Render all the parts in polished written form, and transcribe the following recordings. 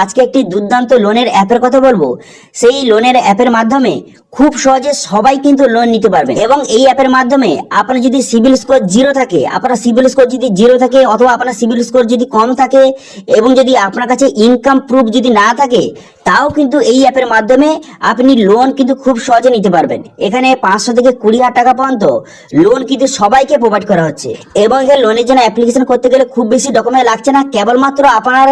আজকে একটি দুর্দান্ত লোনের অ্যাপের কথা বলবো। সেই লোনের অ্যাপের মাধ্যমে খুব সহজে সবাই কিন্তু লোন নিতে পারবে এবং এই অ্যাপের মাধ্যমে আপনার যদি সিবিল স্কোর জিরো থাকে, আপনার সিবিল স্কোর যদি জিরো থাকে অথবা আপনার সিবিল স্কোর যদি কম থাকে এবং যদি আপনার কাছে ইনকাম প্রুফ যদি না থাকে, তাও কিন্তু এই অ্যাপের মাধ্যমে আপনি লোন কিন্তু খুব সহজে নিতে পারবেন। এখানে 500 থেকে 20,000 টাকা পর্যন্ত লোন কিন্তু সবাইকে প্রোভাইড করা হচ্ছে এবং এখানে লোনের জন্য অ্যাপ্লিকেশন করতে গেলে খুব বেশি ডকুমেন্ট লাগছে না, কেবলমাত্র আপনার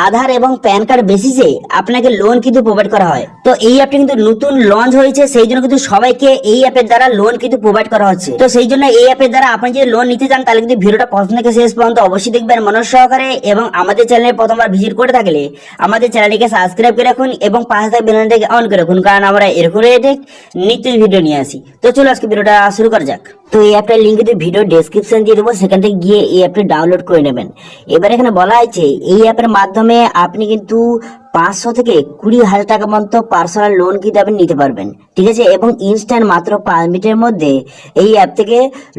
আধার এবং প্যান কার্ড বেসিসে আপনাকে লোন কিন্তু প্রোভাইড করা হয়। তো এই অ্যাপটি কিন্তু নতুন লঞ্চ হয়েছে, সেই জন্য কিন্তু সবাইকে এই অ্যাপের দ্বারা লোন কিন্তু প্রোভাইড করা হচ্ছে। তো সেই জন্য এই অ্যাপের দ্বারা আপনি যদি লোন নিতে চান তাহলে কিন্তু ভিডিওটা প্রথম থেকে শেষ পর্যন্ত অবশ্যই দেখবেন মনোযোগ সহকারে এবং আমাদের চ্যানেলে প্রথমবার ভিজিট করে থাকলে আমাদের চ্যানেলটিকে সাবস্ক্রাইব করে রাখুন এবং পাশে থাকা বেল আইকনটাকে অন করে রাখুন, কারণ আমরা এরকম রিলেটেড নিত্য ভিডিও নিয়ে আসি। তো চলো আজকে ভিডিওটা শুরু করা যাক। তো এই অ্যাপটার লিঙ্ক কিন্তু ভিডিও ডেসক্রিপশন দিয়ে দেবো, সেখান থেকে গিয়ে এই অ্যাপটি ডাউনলোড করে নেবেন। এবার এখানে বলা হয়েছে এই অ্যাপের মাধ্যমে আপনি কিন্তু 500 থেকে 20,000 টাকা পর্যন্ত পার্সোনাল লোন কিন্তু আপনি নিতে পারবেন, ঠিক আছে। এবং ইনস্ট্যান্ট মাত্র 5 মিনিটের মধ্যে এই অ্যাপ থেকে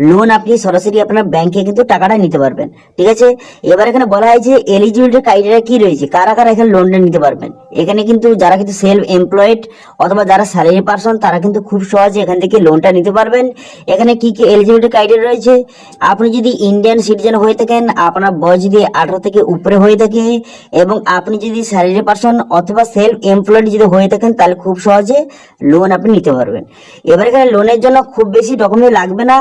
লোন আপনি সরাসরি আপনার ব্যাংকে কিন্তু টাকাটা নিতে পারবেন, ঠিক আছে। এবার এখানে বলা হয়েছে এলিজিবিলিটি ক্রাইটেরিয়া কি রয়েছে, কারা কারা এখানে লোনটা নিতে পারবেন। এখানে কিন্তু যারা কিন্তু সেলফ এমপ্লয়েড অথবা যারা স্যালারি পার্সন তারা কিন্তু খুব সহজে এখান থেকে লোনটা নিতে পারবেন। এখানে কি কি এলিজিবিলিটি ক্রাইটেরিয়া রয়েছে, আপনি যদি ইন্ডিয়ান সিটিজেন হয়ে থাকেন, আপনার বয়স যদি 18 থেকে উপরে হয়ে থাকে এবং আপনি যদি স্যালারি পার্সন অথবা সেলফ এমপ্লয়েড যদি হয়ে থাকেন তাহলে খুব সহজে লোন আপনি নিতে পারবেন। এবার এখানে লোনের জন্য খুব বেশি ডকুমেন্ট লাগবে না,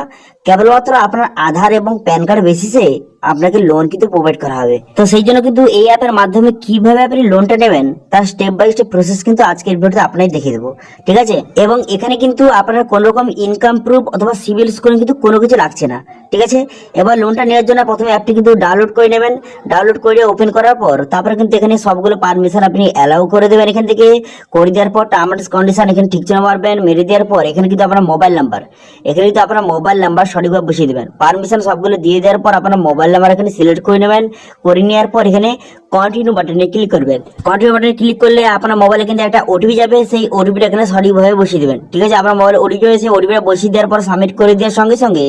কেবলমাত্র আপনার আধার এবং প্যান কার্ড বেসিসে আপনাকে লোন কিন্তু প্রোভাইড করা হবে। তো সেই জন্য কিন্তু এই অ্যাপের মাধ্যমে কিভাবে আপনি লোনটা নেবেন তার স্টেপ বাই স্টেপ প্রসেস কিন্তু আজকের ভিডিওতে আপনাই দেখিয়ে দেবো, ঠিক আছে। এবং এখানে কিন্তু আপনার কোনো রকম ইনকাম প্রুফ অথবা সিবিল স্কোর কিন্তু কোনো কিছু লাগছে না, ঠিক আছে। এবার লোনটা নেওয়ার জন্য প্রথমে অ্যাপটি কিন্তু ডাউনলোড করে নেবেন। ডাউনলোড করে ওপেন করার পর তারপরে কিন্তু এখানে সবগুলো পারমিশন আপনি অ্যালাউ করে দেবেন। এখান থেকে করে দেওয়ার পর টার্মস কন্ডিশন এখানে ঠিক চিহ্ন মারবেন, মেরে দেওয়ার পর এখানে কিন্তু আপনার মোবাইল নাম্বার, এখানে কিন্তু আপনার মোবাইল নাম্বার সঠিকভাবে বসিয়ে দেবেন। পারমিশন সবগুলো দিয়ে দেওয়ার পর আপনার মোবাইল নাম্বার এখানে সিলেক্ট করে নেবেন। করে নেওয়ার পর এখানে কন্টিনিউ বাটনে ক্লিক করবেন। কন্টিনিউ বাটনে ক্লিক করলে আপনার মোবাইলে কিন্তু একটা ওটিপি যাবে, সেই ওটিপিটা এখানে সঠিকভাবে বসিয়ে দেবেন, ঠিক আছে। আপনার মোবাইলে ওটিপি হয়েছে, ওটিপিটা বসিয়ে দেওয়ার পর সাবমিট করে দেওয়ার সঙ্গে সঙ্গে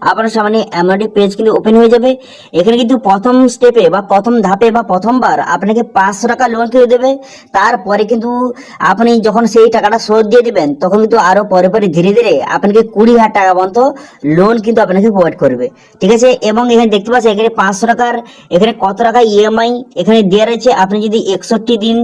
আপনার সামনে এমন একটি পেজ কিন্তু ওপেন হয়ে যাবে। এখানে কিন্তু প্রথম স্টেপে বা প্রথম ধাপে বা প্রথমবার আপনাকে 500 টাকা লোন করে দেবে। তারপরে কিন্তু আপনি যখন সেই টাকাটা শোধ দিয়ে দেবেন তখন কিন্তু আরো পরে পরে ধীরে ধীরে আপনাকে 20,000 টাকা পর্যন্ত লোন কিন্তু আপনাকে প্রোভাইড করবে, ঠিক আছে। এবং এখানে দেখতে পাচ্ছেন এখানে 500 টাকার এখানে কত টাকা ইএমআই এখানে দেওয়া রয়েছে। আপনি যদি 61 দিন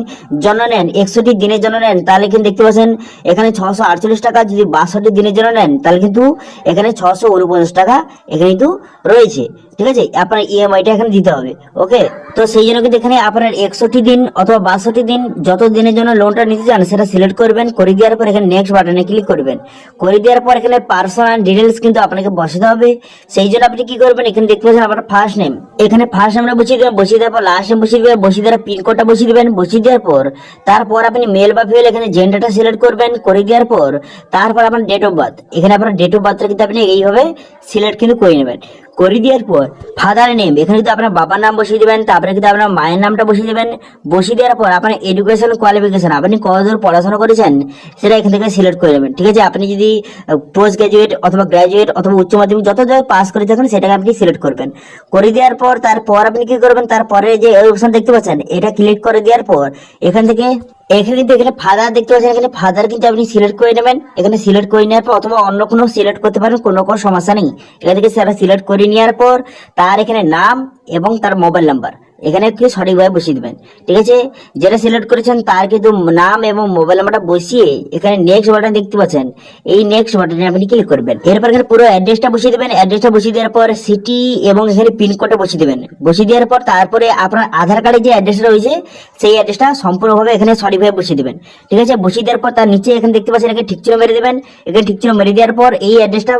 জন্য নেন, 61 দিনের জন্য নেন তাহলে কিন্তু দেখতে পাচ্ছেন এখানে 648 টাকা, যদি 62 দিনের জন্য নেন তাহলে কিন্তু এখানে 649 টাকা এখানে কিন্তু রয়েছে, ঠিক আছে। আপনার ইএমআইটা এখানে দিতে হবে, ওকে। তো সেই জন্য কিন্তু এখানে আপনার 61 দিন অথবা 62 দিন যত দিনের জন্য লোনটা নিতে চান সেটা সিলেক্ট করবেন। করে দেওয়ার পর এখানে নেক্সট বাটনে ক্লিক করবেন। করে দেওয়ার পর এখানে পার্সোনাল ডিটেলস কিন্তু আপনাকে বসাতে হবে। সেই জন্য আপনি কি করবেন, এখানে দেখতে পাচ্ছেন আপনার ফার্স্ট নেম, এখানে ফার্স্ট নেমটা বসিয়ে দেবেন। বসিয়ে দেওয়ার পর লাস্ট নেম বসিয়ে দেবেন। বসিয়ে দেওয়ার পিনকোডটা বসিয়ে দেবেন। বসিয়ে দেওয়ার পর তারপর আপনি মেল বা ফিমেল এখানে জেন্ডারটা সিলেক্ট করবেন। করে দেওয়ার পর তারপর আপনার ডেট অফ বার্থ, এখানে আপনার ডেট অফ বার্থটা কিন্তু আপনি এইভাবে সিলেক্ট কিন্তু করে নেবেন। করে দেওয়ার পর ফাদার নেম এখানে কিন্তু আপনার বাবার নাম বসিয়ে দেবেন। তারপরে কিন্তু আপনার মায়ের নামটা বসিয়ে দেবেন। বসিয়ে দেওয়ার পর আপনার এডুকেশন কোয়ালিফিকেশন আপনি কতদূর পড়াশোনা করেছেন সেটা এখান থেকে সিলেক্ট করে নেবেন, ঠিক আছে। আপনি যদি পোস্ট গ্রাজুয়েট অথবা গ্রাজুয়েট অথবা উচ্চ মাধ্যমিক যত জায়গায় পাস করে থাকেন সেটাকে আপনি সিলেক্ট করবেন। করে দেওয়ার পর তারপর আপনি কি করবেন, তারপরে যে অপশন দেখতে পাচ্ছেন এটা ক্লিক করে দেওয়ার পর এখান থেকে এখানে কিন্তু এখানে ফাদার দেখতে পাচ্ছেন, এখানে ফাদার কিন্তু আপনি সিলেক্ট করে নেবেন। এখানে সিলেক্ট করে নেওয়ার পর অথবা অন্য কোনো সিলেক্ট করতে পারেন, কোনো সমস্যা নেই। এখান থেকে সেটা সিলেক্ট করে নেওয়ার পর তার এখানে নাম এবং তার মোবাইল নাম্বার এখানে একটু সঠিকভাবে বসিয়ে দেবেন, ঠিক আছে। যেটা সিলেক্ট করেছেন তার কিন্তু নাম এবং মোবাইল নাম্বারটা বসিয়ে এখানে নেক্সট বাটন দেখতে পাচ্ছেন, এই নেক্সট বাটনে আপনি ক্লিক করবেন। এরপর এখানে পুরো অ্যাড্রেসটা বসিয়ে দেবেন। অ্যাড্রেসটা বসিয়ে দেওয়ার পর সিটি এবং এখানে পিনকোডটা বসিয়ে দেবেন। বসিয়ে দেওয়ার পর তারপরে আপনার আধার কার্ডে যে অ্যাড্রেসটা রয়েছে সেই অ্যাড্রেসটা সম্পূর্ণভাবে এখানে সঠিকভাবে বসিয়ে দেবেন, ঠিক আছে। বসিয়ে দেওয়ার পর তার নিচে এখানে দেখতে পাচ্ছেন এখানে ঠিক চিহ্ন মেরে দেবেন। এখানে ঠিক চিহ্ন মেরে দেওয়ার পর এই অ্যাড্রেসটা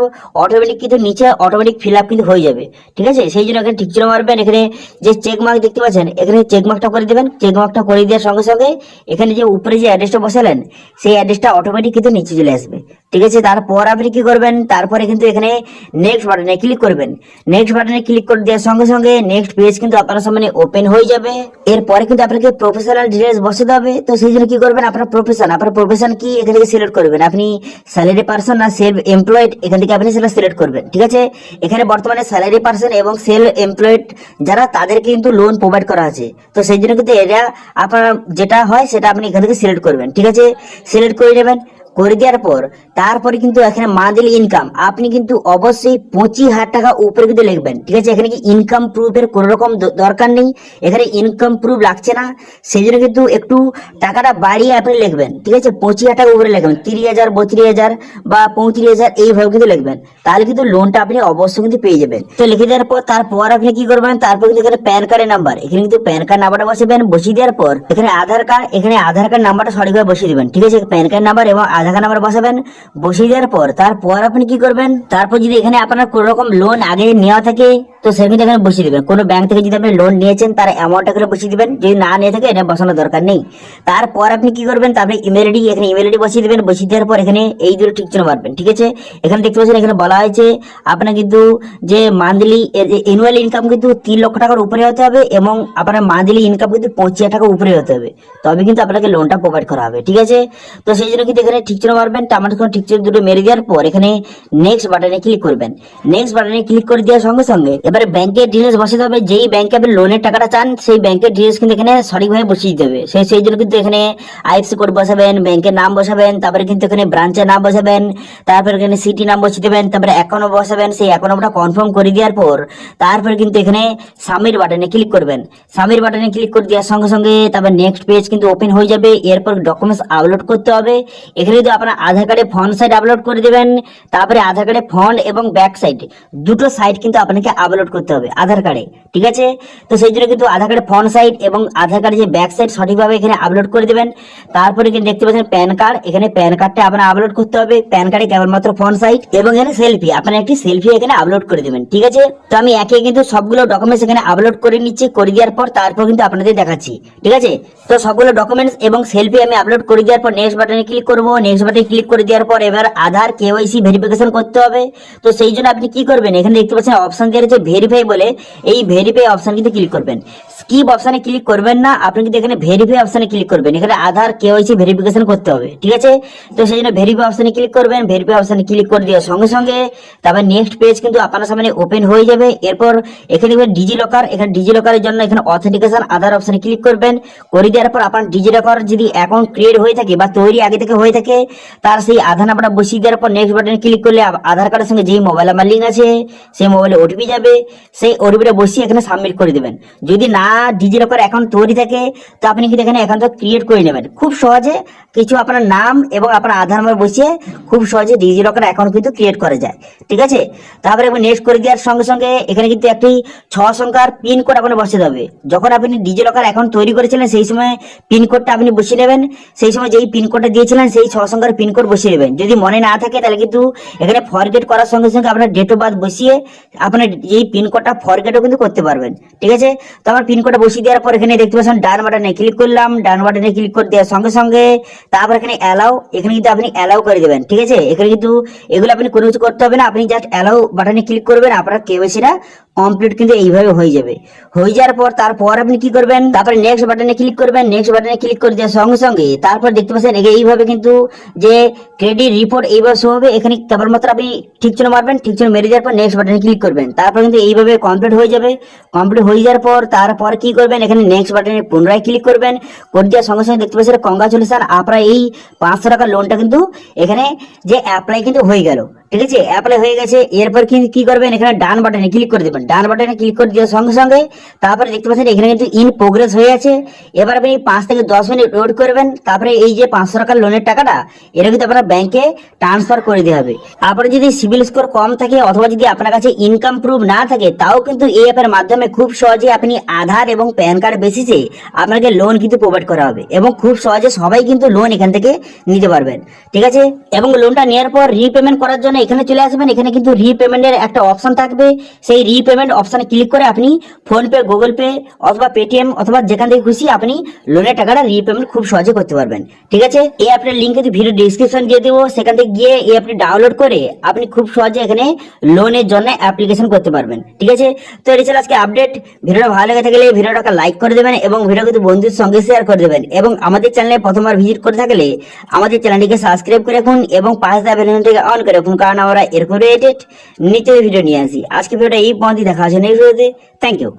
অটোমেটিক কিন্তু নিচে অটোমেটিক ফিল আপ কিন্তু হয়ে যাবে, ঠিক আছে। সেই জন্য এখানে ঠিক চিহ্ন মারবেন। এখানে যে চেক মার্ক দেখতে পাচ্ছেন এখানে চেক মার্কটা করে দেবেন। চেক মার্কটা করে দেওয়ার সঙ্গে সঙ্গে এখানে যে উপরে যে অ্যাড্রেসটা বসালেন সেই অ্যাড্রেসটা অটোমেটিক কিন্তু নিচে চলে আসবে, ঠিক আছে। তারপর আপনি কি করবেন, তারপরে কিন্তু এখানে নেক্সট বাটনে ক্লিক করবেন। নেক্সট বাটনে ক্লিক করে দেওয়ার সঙ্গে সঙ্গে নেক্সট পেজ কিন্তু আপনার সামনে ওপেন হয়ে যাবে। এরপরে কিন্তু আপনাকে প্রফেশনাল ডিটেলস বসাতে হবে। তো সেই জন্য কি করবেন, আপনার প্রফেশন কি এখান থেকে সিলেক্ট করবেন। আপনি স্যালারি পার্সন না সেলফ এমপ্লয়েড এখান থেকে আপনি সেটা সিলেক্ট করবেন, ঠিক আছে। এখানে বর্তমানে স্যালারি পার্সন এবং সেলফ এমপ্লয়েড যারা তাদের কিন্তু লোন প্রোভাইড করা আছে। তো সেই জন্য কিন্তু এটা আপনার যেটা হয় সেটা আপনি এখান থেকে সিলেক্ট করবেন, ঠিক আছে। সিলেক্ট করে নেবেন, করে দেওয়ার পর তারপরে কিন্তু এখানে মান্থলি ইনকাম আপনি কিন্তু অবশ্যই 25,000 টাকা উপরে কিন্তু লিখবেন, ঠিক আছে। এখানে কি ইনকাম প্রুফের কোনো রকম দরকার নেই, এখানে ইনকাম প্রুফ লাগছে না, সেই জন্য কিন্তু একটু টাকাটা বাড়িয়ে আপনি লিখবেন, ঠিক আছে। 25,000 টাকা উপরে লিখবেন, 30,000, 32,000 বা 35,000 এইভাবে কিন্তু লিখবেন, তাহলে কিন্তু লোনটা আপনি অবশ্যই কিন্তু পেয়ে যাবেন। তো লিখে দেওয়ার পর তারপর আপনি কি করবেন, তারপর কিন্তু এখানে প্যান কার্ডের নাম্বার, এখানে কিন্তু প্যান কার্ড নাম্বারটা বসাবেন। বসিয়ে দেওয়ার পর এখানে আধার কার্ড, এখানে আধার কার্ড নাম্বারটা সঠিকভাবে বসিয়ে দিবেন, ঠিক আছে। প্যান কার্ড নাম্বার এবং আধার কার্ড নাম্বার বসাবেন। বসিয়ে দেওয়ার পর তারপর আপনি কি করবেন, তারপর যদি এখানে আপনার কোন রকম লোন আগে নেওয়া থাকে তো সেখানে এখানে বসিয়ে দিবেন। কোনো ব্যাংক থেকে যদি আপনি লোন নিয়েছেন তার অ্যামাউন্টটা এখানে বসিয়ে দিবেন, যদি না নিয়ে থাকে এটা বসানোর দরকার নেই। তারপর আপনি কি করবেন, তারপরে ইমেল আইডি, এখানে ইমেল আইডি বসিয়ে দিবেন। বসিয়ে দেওয়ার পর এখানে এই দুটো ঠিক চিহ্ন মারবেন, ঠিক আছে। এখানে দেখতে পাচ্ছেন এখানে বলা হয়েছে আপনার কিন্তু যে মান্থলি অ্যানুয়াল ইনকাম কিন্তু 3 লক্ষ টাকার উপরে হতে হবে এবং আপনার মান্থলি ইনকাম কিন্তু 25,000 টাকা উপরে হতে হবে, তবে কিন্তু আপনাকে লোনটা প্রোভাইড করা হবে, ঠিক আছে। তো সেই জন্য কিন্তু এখানে ঠিক চিহ্ন মারবেন। তো আমার ঠিক চিহ্ন দুটো মেরে দেওয়ার পর এখানে নেক্সট বাটনে ক্লিক করবেন। নেক্সট বাটনে ক্লিক করে দেওয়ার সঙ্গে সঙ্গে এবারে ব্যাংকের ডিটেলস বসাতে হবে। যেই ব্যাংকে আপনি লোনের টাকাটা চান সেই ব্যাংকের ডিটেলস কিন্তু এখানে সঠিকভাবে বসিয়ে দিতে হবে। সেই জন্য কিন্তু এখানে আইএফসি কোড বসাবেন, ব্যাংকের নাম বসাবেন, তারপরে কিন্তু এখানে ব্রাঞ্চের নাম বসাবেন, তারপরে এখানে সিটি নাম বসিয়ে দেবেন, তারপরে অ্যাকাউন্ট বসাবেন। সেই অ্যাকাউন্টটা কনফার্ম করে দেওয়ার পর তারপরে কিন্তু এখানে সাবমিট বাটনে ক্লিক করবেন। সাবমিট বাটনে ক্লিক করে দেওয়ার সঙ্গে সঙ্গে তারপর নেক্সট পেজ কিন্তু ওপেন হয়ে যাবে। এরপর ডকুমেন্টস আপলোড করতে হবে। এখানে যদি আপনার আধার কার্ডে ফ্রন্ট সাইড আপলোড করে দেবেন, তারপরে আধার কার্ডে ফ্রন্ট এবং ব্যাক সাইড দুটো সাইড কিন্তু আপনাকে আপলোড করতে হবে আধার কার্ডে, ঠিক আছে। তো সেই জন্য কিন্তু আধার কার্ডে ফ্রন্ট সাইড এবং আধার কার্ডে যে ব্যাক সাইড সঠিকভাবে এখানে আপলোড করে দেবেন। তারপরে কিন্তু দেখতে পাচ্ছেন প্যান কার্ড, এখানে প্যান কার্ডটা আপনার আপলোড করতে হবে। প্যান কার্ডে কেবলমাত্র ফ্রন্ট সাইড এবং এখানে সেলফি, আপনার একটি সেলফি এখানে আপলোড করে দেবেন, ঠিক আছে। তো আমি একে কিন্তু সবগুলো ডকুমেন্টস এখানে আপলোড করে নিচ্ছি। করে দেওয়ার পর তারপর কিন্তু আপনাদের দেখাচ্ছি, ঠিক আছে। তো সবগুলো ডকুমেন্টস এবং সেলফি আমি আপলোড করে দেওয়ার পর নেক্সট বাটনে ক্লিক করব। নেক্সট বাটনে ক্লিক করে দেওয়ার পর এবার আধার কেওয়াইসি ভেরিফিকেশন করতে হবে। তো সেই জন্য আপনি কি করবেন, এখানে দেখতে পাচ্ছেন অপশন দেওয়া রয়েছে ভেরিফাই বলে, এই ভেরিফাই অপশন কিন্তু ক্লিক করবেন। স্কিপ অপশনে ক্লিক করবেন না, আপনি কিন্তু এখানে ভেরিফাই অপশনে ক্লিক করবেন। এখানে আধার কেওয়াইসি ভেরিফিকেশন করতে হবে, ঠিক আছে। তো সেই জন্য ভেরিফাই অপশনে ক্লিক করবেন। ভেরিফাই অপশনে ক্লিক করে দেওয়ার সঙ্গে সঙ্গে তারপর নেক্সট পেজ কিন্তু আপনার সামনে ওপেন হয়ে যাবে। এরপর এখানে ডিজি লকার, এখানে ডিজি লকারের জন্য এখানে অথেন্টিকেশন আধার অপশনে ক্লিক করবেন। করে দেওয়ার পর আপনার ডিজি লকার যদি অ্যাকাউন্ট ক্রিয়েট হয়ে থাকে বা তৈরি আগে থেকে হয়ে থাকে তার সেই আধার নাম্বারটা বসিয়ে দেওয়ার পর নেক্সট বাটনে ক্লিক করলে আধার কার্ডের সঙ্গে যেই মোবাইল নাম্বার লিঙ্ক আছে সেই মোবাইলে ওটিপি যাবে, সেই ওটিপিটা বসিয়ে এখানে সাবমিট করে দেবেন। যদি না ডিজি লকার অ্যাকাউন্ট তৈরি থাকে তো আপনি কিন্তু এখানে অ্যাকাউন্টটা ক্রিয়েট করে নেবেন খুব সহজে। কিছু আপনার নাম এবং আপনার আধার নাম্বার বসিয়ে খুব সহজে ডিজি লকার অ্যাকাউন্ট কিন্তু ক্রিয়েট করা যায়, ঠিক আছে। তারপরে নেক্সট করে দেওয়ার সঙ্গে সঙ্গে এখানে কিন্তু একটি 6 সংখ্যার পিন কোড আপনার বসাতে হবে। যখন আপনি ডিজি লকার অ্যাকাউন্ট তৈরি করেছিলেন সেই সময় পিন কোডটা আপনি বসিয়ে নেবেন। সেই সময় যেই পিন কোডটা দিয়েছিলেন সেই 6 সংখ্যার পিন কোড বসিয়ে নেবেন। যদি মনে না থাকে তাহলে কিন্তু এখানে ফরগেট করার সঙ্গে সঙ্গে আপনার ডেট অফ বার্থ বসিয়ে আপনার এই পিন কোডটা ফরগেটও কিন্তু করতে পারবেন, ঠিক আছে। তো আমার পিন কোডটা বসিয়ে দেওয়ার পর এখানে দেখতে পাচ্ছেন ডান বাটনে ক্লিক করলাম। ডান বাটনে ক্লিক করে দেওয়ার সঙ্গে সঙ্গে তারপর এখানে অ্যালাউ, এখানে কিন্তু আপনি অ্যালাউ করে দেবেন, ঠিক আছে। এখানে কিন্তু এগুলো আপনি কোনো কিছু করতে হবে না, আপনি জাস্ট অ্যালাউ বাটনে ক্লিক করবেন, আপনার কেওয়াইসিটা কমপ্লিট কিন্তু এইভাবে হয়ে যাবে। হয়ে যাওয়ার পর তারপর আপনি কি করবেন, তারপরে নেক্সট বাটনে ক্লিক করবেন। নেক্সট বাটনে ক্লিক করে দেওয়ার সঙ্গে সঙ্গে তারপর দেখতে পাচ্ছেন এইভাবে কিন্তু যে ক্রেডিট রিপোর্ট এইভাবে শো হবে। এখানে কেবলমাত্র আপনি ঠিক চিহ্ন মারবেন, ঠিক চিহ্ন মেরে দেওয়ার পর নেক্সট বাটনে ক্লিক করবেন। তারপর কিন্তু এইভাবে কমপ্লিট হয়ে যাবে। কমপ্লিট হয়ে যাওয়ার পর তারপর কি করবেন, এখানে নেক্সট বাটনে পুনরায় ক্লিক করবেন। করে দেওয়ার সঙ্গে সঙ্গে দেখতে পাচ্ছেন কংগ্রাচুলেশন, আপনার এই 500 টাকার লোনটা কিন্তু এখানে যে অ্যাপ্লাই কিন্তু হয়ে গেল, ঠিক আছে। অ্যাপ্লাই হয়ে গেছে। এরপর কি করবেন, এখানে ডান বাটনে ক্লিক করে দেবেন। ডান বাটনে ক্লিক করে দেওয়ার সঙ্গে সঙ্গে তারপরে দেখতে পাচ্ছেন এখানে কিন্তু ইন প্রোগ্রেস হয়ে আছে। এবার আপনি 5 থেকে 10 মিনিট ওয়েট করবেন। তারপরে এই যে 500 টাকার লোনের টাকাটা এটা কিন্তু আপনার ব্যাংকে ট্রান্সফার করে দেওয়া হবে। আপনার যদি সিবিল স্কোর কম থাকে অথবা যদি আপনার কাছে ইনকাম প্রুফ না থাকে তাও কিন্তু এই অ্যাপের মাধ্যমে খুব সহজে আপনি আধার এবং প্যান কার্ড বেসিসে আপনাকে লোন কিন্তু প্রোভাইড করা হবে এবং খুব সহজে সবাই কিন্তু লোন এখান থেকে নিতে পারবেন, ঠিক আছে। এবং লোনটা নেওয়ার পর রিপেমেন্ট করার জন্য এখানে চলে আসবেন। এখানে কিন্তু রিপেমেন্টের একটা অপশন থাকবে, সেই রিপেমেন্ট অপশনে ক্লিক করে আপনি ফোনপে, গুগল পে অথবা পেটিএম অথবা যেখান থেকে খুশি আপনি লোনের টাকাটা রিপেমেন্ট খুব সহজে করতে পারবেন, ঠিক আছে। এই অ্যাপের লিঙ্ক কিন্তু ভিডিও ডেসক্রিপশন দিয়ে দেবো, সেখান থেকে গিয়ে এই অ্যাপটি ডাউনলোড করে আপনি খুব সহজে এখানে লোনের জন্য অ্যাপ্লিকেশন করতে পারবেন, ঠিক আছে। তো এই ছিল আজকে আপডেট। ভিডিওটা ভালো লেগে থাকলে ভিডিওটাকে লাইক করে দেবেন এবং ভিডিও কিন্তু বন্ধুদের সঙ্গে শেয়ার করে দেবেন এবং আমাদের চ্যানেলে প্রথমবার ভিজিট করে থাকলে আমাদের চ্যানেলটিকে সাবস্ক্রাইব করে রাখুন এবং পাশে থাকা বেল আইকনটিকে অন করে রাখুন, কারণ আমরা এরকম রিলেটেড নিত্য ভিডিও নিয়ে আসি। আজকে ভিডিওটা এই পর্যন্ত, দেখা হচ্ছে নেক্সট ভিডিওতে। Thank you.